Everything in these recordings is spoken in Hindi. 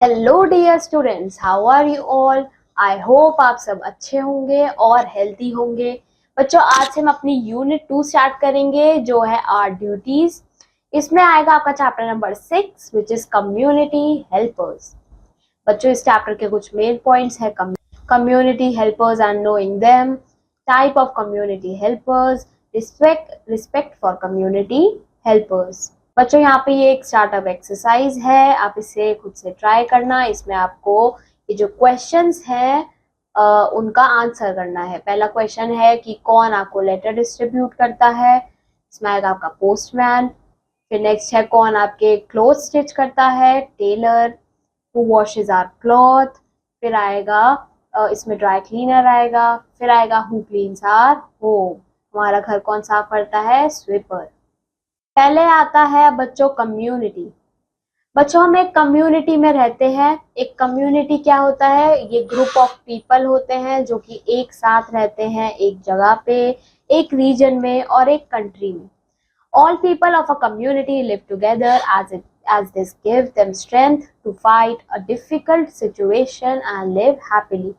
Hello dear students, how are you all. I hope आप सब अच्छे होंगे और हेल्थी होंगे। बच्चों, आज से हम अपनी यूनिट 2 स्टार्ट करेंगे जो है आर ड्यूटीज। इसमें आएगा आपका chapter number 6 which is community helpers. बच्चों, इस चैप्टर के कुछ मेन पॉइंट्स है। Community helpers and knowing them, type of community helpers, respect for community helpers. बच्चों, यहाँ पे ये एक स्टार्टअप एक्सरसाइज है, आप इसे खुद से ट्राई करना। इसमें आपको ये जो क्वेश्चंस है उनका आंसर करना है। पहला क्वेश्चन है कि कौन आपको लेटर डिस्ट्रीब्यूट करता है, इसमें आएगा आपका पोस्टमैन। फिर नेक्स्ट है कौन आपके क्लोथ स्टिच करता है, tailor. Who washes our cloth. फिर आएगा इसमें ड्राई क्लीनर आएगा। फिर आएगा हु क्लीन्स आवर होम, हमारा घर कौन साफ करता है, स्वीपर। पहले आता है बच्चों कम्युनिटी। बच्चों, हम एक कम्युनिटी में रहते हैं। एक कम्युनिटी क्या होता है, ये ग्रुप ऑफ पीपल होते हैं जो कि एक साथ रहते हैं एक जगह पे, एक रीजन में और एक कंट्री में। All people of a community live together as this give them strength to fight a difficult situation and live happily।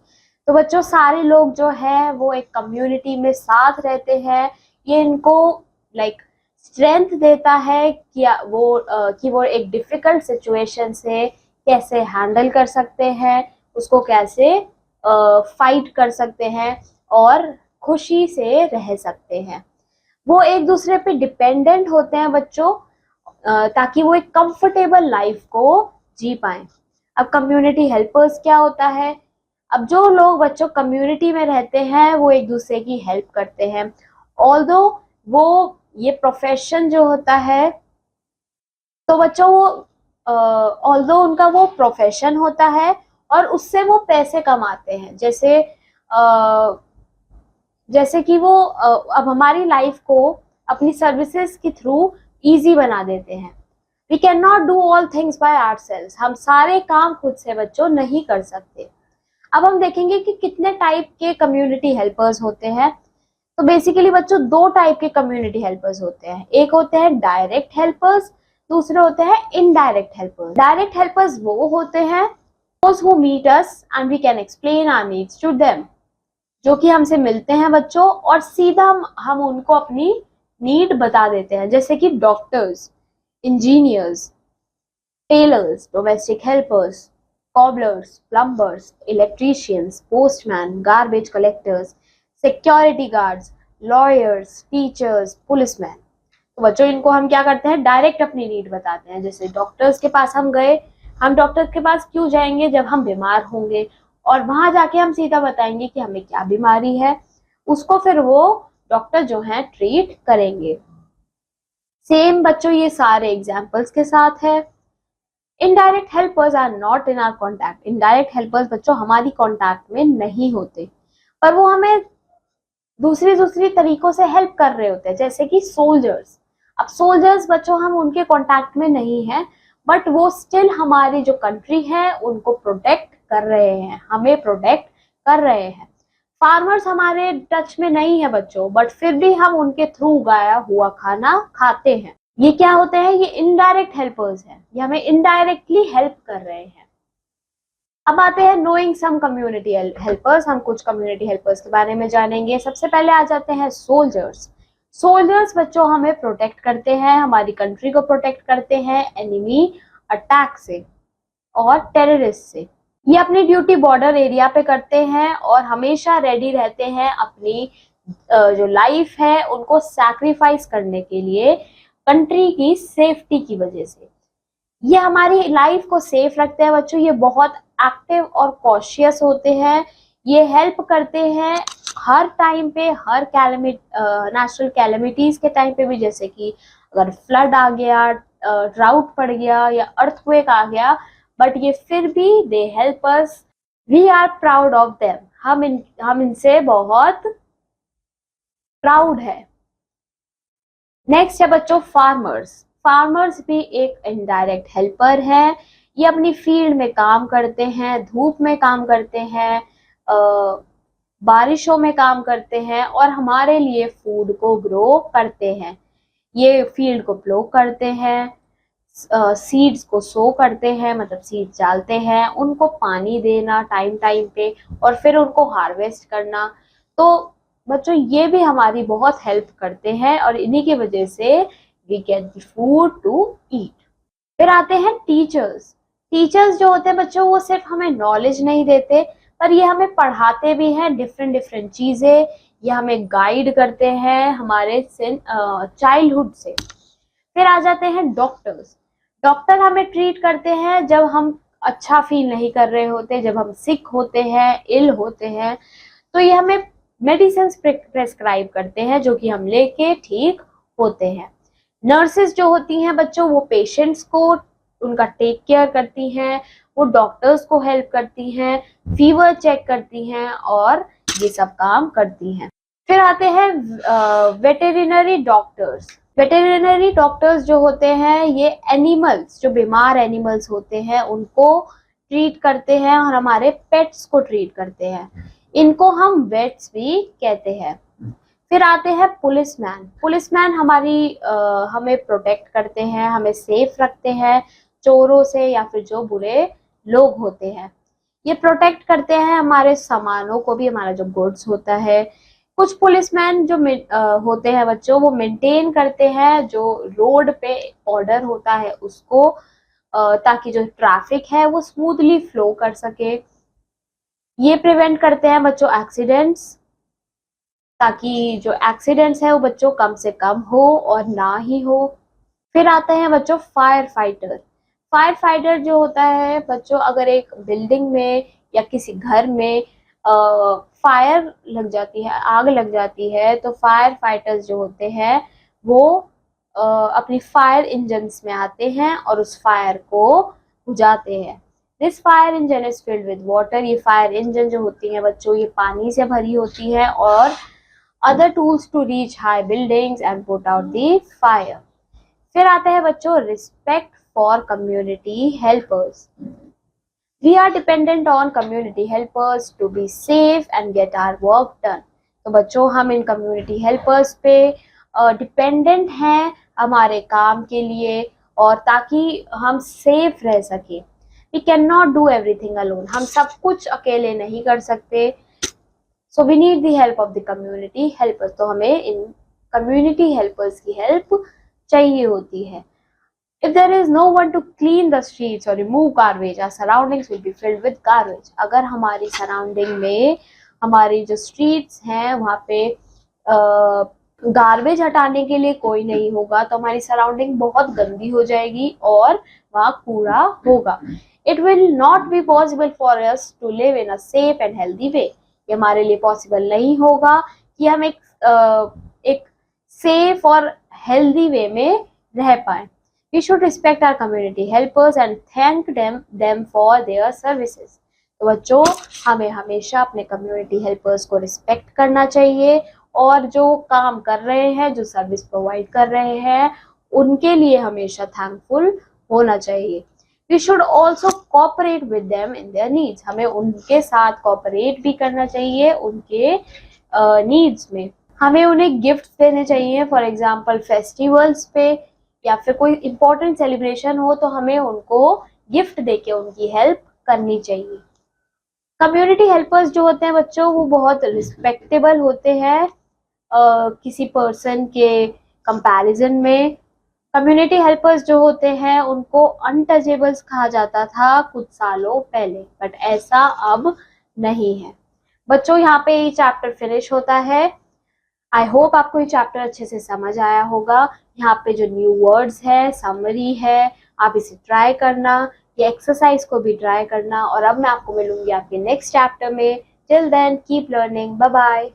तो बच्चों, सारे लोग जो है वो एक कम्युनिटी में साथ रहते हैं। ये इनको लाइक स्ट्रेंथ देता है कि वो एक डिफिकल्ट सिचुएशन से कैसे हैंडल कर सकते हैं, उसको कैसे फाइट कर सकते हैं और खुशी से रह सकते हैं। वो एक दूसरे पे डिपेंडेंट होते हैं बच्चों, ताकि वो एक कंफर्टेबल लाइफ को जी पाए। अब कम्युनिटी हेल्पर्स क्या होता है, अब जो लोग बच्चों कम्युनिटी में रहते हैं वो एक दूसरे की हेल्प करते हैं। ऑल्दो वो ये प्रोफेशन जो होता है, तो बच्चों वो ऑल्दो उनका वो प्रोफेशन होता है और उससे वो पैसे कमाते हैं। जैसे कि वो अब हमारी लाइफ को अपनी सर्विसेज के थ्रू इजी बना देते हैं। We can not do all things by ourselves, हम सारे काम खुद से बच्चों नहीं कर सकते। अब हम देखेंगे कि कितने टाइप के कम्युनिटी हेल्पर्स होते हैं। तो बेसिकली बच्चों दो टाइप के कम्युनिटी हेल्पर्स होते हैं, एक होते हैं डायरेक्ट हेल्पर्स, दूसरे होते हैं इनडायरेक्ट हेल्पर्स। डायरेक्ट हेल्पर्स वो होते हैं those who meet us and we can explain our needs to them, जो कि हमसे मिलते हैं बच्चों और सीधा हम उनको अपनी नीड बता देते हैं। जैसे कि doctors, engineers, tailors, domestic helpers, cobblers, plumbers, electricians, postman, garbage collectors, security guards, lawyers, teachers, policeman. तो बच्चों इनको हम क्या करते हैं, डायरेक्ट अपनी नीड बताते हैं। जैसे डॉक्टर्स के पास हम गए, हम डॉक्टर के पास क्यों जाएंगे, जब हम बीमार होंगे और वहां जाके हम सीधा बताएंगे कि हमें क्या बीमारी है, उसको फिर वो डॉक्टर जो है ट्रीट करेंगे। सेम बच्चों ये सारे एग्जाम्पल्स के साथ है। Indirect helpers are not in our contact. Indirect helpers बच्चों हमारी कॉन्टैक्ट में नहीं होते, पर वो हमें दूसरी तरीकों से हेल्प कर रहे होते हैं। जैसे कि सोल्जर्स, अब सोल्जर्स बच्चों हम उनके कांटेक्ट में नहीं है, बट वो स्टिल हमारी जो कंट्री है उनको प्रोटेक्ट कर रहे हैं, हमें प्रोटेक्ट कर रहे हैं। फार्मर्स हमारे टच में नहीं है बच्चों, बट फिर भी हम उनके थ्रू उगाया हुआ खाना खाते हैं। ये क्या होते हैं, ये इनडायरेक्ट हेल्पर्स हैं, ये हमें इनडायरेक्टली हेल्प कर रहे हैं। अब आते हैं नोइंग सम कम्युनिटी हेल्पर्स। हम कुछ कम्युनिटी हेल्पर्स के बारे में जानेंगे। सबसे पहले आ जाते हैं सोल्जर्स। सोल्जर्स बच्चों हमें प्रोटेक्ट करते हैं, हमारी कंट्री को प्रोटेक्ट करते हैं एनिमी अटैक से और टेररिस्ट से। ये अपनी ड्यूटी बॉर्डर एरिया पे करते हैं और हमेशा रेडी रहते हैं अपनी जो लाइफ है उनको सैक्रिफाइस करने के लिए, कंट्री की सेफ्टी की वजह से। ये हमारी लाइफ को सेफ रखते हैं बच्चों। ये बहुत एक्टिव और कॉशियस होते हैं, ये हेल्प करते हैं हर टाइम पे, हर नेचुरल कैलेमिटीज के टाइम पे भी। जैसे कि अगर फ्लड आ गया, ड्राउट पड़ गया या अर्थक्वेक आ गया, बट ये फिर भी they help us. We are proud of them, हम इनसे बहुत प्राउड है। नेक्स्ट है बच्चों फार्मर्स। फार्मर्स भी एक इनडायरेक्ट हेल्पर है। ये अपनी फील्ड में काम करते हैं, धूप में काम करते हैं, बारिशों में काम करते हैं और हमारे लिए फूड को ग्रो करते हैं। ये फील्ड को प्लो करते हैं, सीड्स को सो करते हैं, मतलब सीड्स डालते हैं, उनको पानी देना टाइम टाइम पे और फिर उनको हार्वेस्ट करना। तो बच्चों ये भी हमारी बहुत हेल्प करते हैं और इन्हीं की वजह से we get the food to eat. फिर आते हैं टीचर्स। टीचर्स जो होते हैं बच्चों, वो सिर्फ हमें नॉलेज नहीं देते, पर ये हमें पढ़ाते भी हैं डिफरेंट डिफरेंट चीजें। ये हमें गाइड करते हैं हमारे चाइल्डहुड से। फिर आ जाते हैं डॉक्टर्स। डॉक्टर हमें ट्रीट करते हैं जब हम अच्छा फील नहीं कर रहे होते, जब हम सिक होते हैं, इल होते हैं, तो ये हमें मेडिसिन प्रेस्क्राइब करते हैं जो कि हम लेके ठीक होते हैं। नर्सेज जो होती हैं बच्चों, वो पेशेंट्स को उनका टेक केयर करती हैं, वो डॉक्टर्स को हेल्प करती हैं, फीवर चेक करती हैं और ये सब काम करती हैं। फिर आते हैं वेटेरिनरी डॉक्टर्स। वेटेरिनरी डॉक्टर्स जो होते हैं ये एनिमल्स, जो बीमार एनिमल्स होते हैं उनको ट्रीट करते हैं और हमारे पेट्स को ट्रीट करते हैं। इनको हम वेट्स भी कहते हैं। फिर आते हैं पुलिसमैन। पुलिसमैन हमें प्रोटेक्ट करते हैं, हमें सेफ रखते हैं चोरों से या फिर जो बुरे लोग होते हैं। ये प्रोटेक्ट करते हैं हमारे सामानों को भी, हमारा जो गुड्स होता है। कुछ पुलिसमैन जो होते हैं बच्चों, वो मेंटेन करते हैं जो रोड पे ऑर्डर होता है उसको, ताकि जो ट्रैफिक है वो स्मूथली फ्लो कर सके। ये प्रिवेंट करते हैं बच्चों एक्सीडेंट्स, ताकि जो एक्सीडेंट्स है वो बच्चों कम से कम हो और ना ही हो। फिर आते हैं बच्चों फायर फाइटर। फायर फाइटर जो होता है बच्चों, अगर एक बिल्डिंग में या किसी घर में फायर लग जाती है, आग लग जाती है, तो फायर फाइटर्स जो होते हैं वो अपनी फायर इंजन्स में आते हैं और उस फायर को बुझाते हैं। This fire engine is filled with water. ये फायर इंजन जो होती है बच्चों, ये पानी से भरी होती है और other tools to reach high buildings and put out the fire. फिर आते हैं बच्चों respect for community helpers. We are dependent on community helpers to be safe and get our work done. तो बच्चों हम इन community helpers पे dependent हैं हमारे काम के लिए और ताकि हम safe रह सके। We cannot do everything alone. हम सब कुछ अकेले नहीं कर सकते। So we need the help of the community helpers. तो हमें इन community helpers की help चाहिए होती है। If there is no one to clean the streets or remove garbage, our surroundings will be filled with garbage. अगर हमारी surrounding में हमारी जो streets हैं वहाँ पे गार्बेज हटाने के लिए कोई नहीं होगा तो हमारी सराउंडिंग बहुत गंदी हो जाएगी और वहाँ कूड़ा होगा। It will not be possible for us to live in a safe and healthy way. ये हमारे लिए पॉसिबल नहीं होगा कि हम एक सेफ और हेल्दी वे में रह पाए। We should respect our community helpers and thank them for their services. तो बच्चों हमें हमेशा अपने कम्युनिटी हेल्पर्स को रिस्पेक्ट करना चाहिए और जो काम कर रहे हैं, जो सर्विस प्रोवाइड कर रहे हैं, उनके लिए हमेशा थैंकफुल होना चाहिए। We should also cooperate with them in their needs. हमें उनके साथ cooperate भी करना चाहिए उनके needs में। हमें उन्हें गिफ्ट देने चाहिए, फॉर एग्जाम्पल फेस्टिवल्स पे या फिर कोई इम्पोर्टेंट सेलिब्रेशन हो तो हमें उनको गिफ्ट देके उनकी हेल्प करनी चाहिए। कम्युनिटी हेल्पर्स जो होते हैं बच्चों, वो बहुत रिस्पेक्टेबल होते हैं किसी पर्सन के कंपैरिजन में। कम्युनिटी हेल्पर्स जो होते हैं उनको अनटचेबल्स कहा जाता था कुछ सालों पहले, बट ऐसा अब नहीं है। बच्चों यहाँ पे ये चैप्टर फिनिश होता है। आई होप आपको ये चैप्टर अच्छे से समझ आया होगा। यहाँ पे जो न्यू वर्ड्स है, समरी है, आप इसे ट्राई करना, ये एक्सरसाइज को भी ट्राई करना और अब मैं आपको मिलूंगी आपके नेक्स्ट चैप्टर में। Till then keep learning, bye bye.